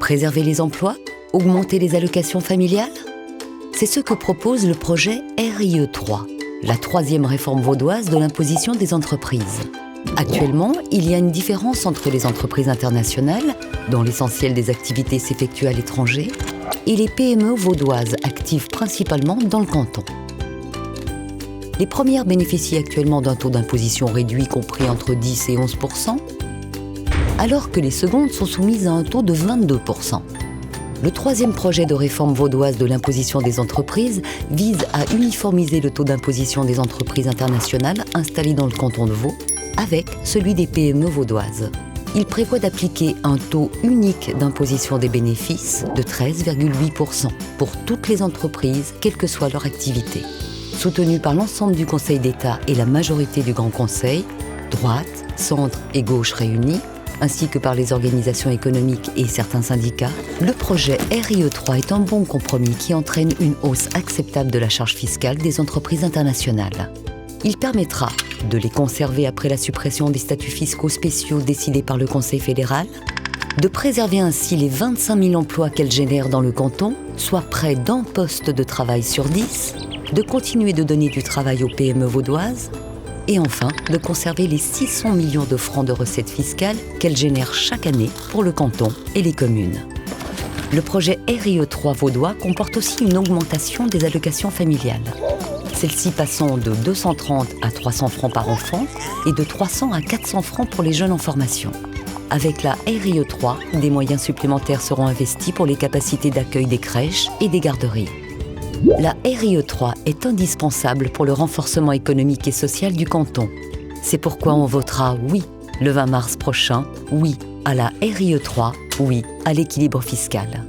Préserver les emplois? Augmenter les allocations familiales? C'est ce que propose le projet RIE 3, la troisième réforme vaudoise de l'imposition des entreprises. Actuellement, il y a une différence entre les entreprises internationales, dont l'essentiel des activités s'effectue à l'étranger, et les PME vaudoises actives principalement dans le canton. Les premières bénéficient actuellement d'un taux d'imposition réduit compris entre 10 et 11%, alors que les secondes sont soumises à un taux de 22%. Le troisième projet de réforme vaudoise de l'imposition des entreprises vise à uniformiser le taux d'imposition des entreprises internationales installées dans le canton de Vaud avec celui des PME vaudoises. Il prévoit d'appliquer un taux unique d'imposition des bénéfices de 13,8% pour toutes les entreprises, quelle que soit leur activité. Soutenu par l'ensemble du Conseil d'État et la majorité du Grand Conseil, droite, centre et gauche réunis, ainsi que par les organisations économiques et certains syndicats, le projet RIE 3 est un bon compromis qui entraîne une hausse acceptable de la charge fiscale des entreprises internationales. Il permettra de les conserver après la suppression des statuts fiscaux spéciaux décidés par le Conseil fédéral, de préserver ainsi les 25 000 emplois qu'elle génère dans le canton, soit près d'un poste de travail sur 10, de continuer de donner du travail aux PME vaudoises, et enfin de conserver les 600 millions de francs de recettes fiscales qu'elle génère chaque année pour le canton et les communes. Le projet RIE 3 vaudois comporte aussi une augmentation des allocations familiales. Celles-ci passant de 230 à 300 francs par enfant et de 300 à 400 francs pour les jeunes en formation. Avec la RIE 3, des moyens supplémentaires seront investis pour les capacités d'accueil des crèches et des garderies. La RIE 3 est indispensable pour le renforcement économique et social du canton. C'est pourquoi on votera oui le 20 mars prochain, oui à la RIE 3, oui à l'équilibre fiscal.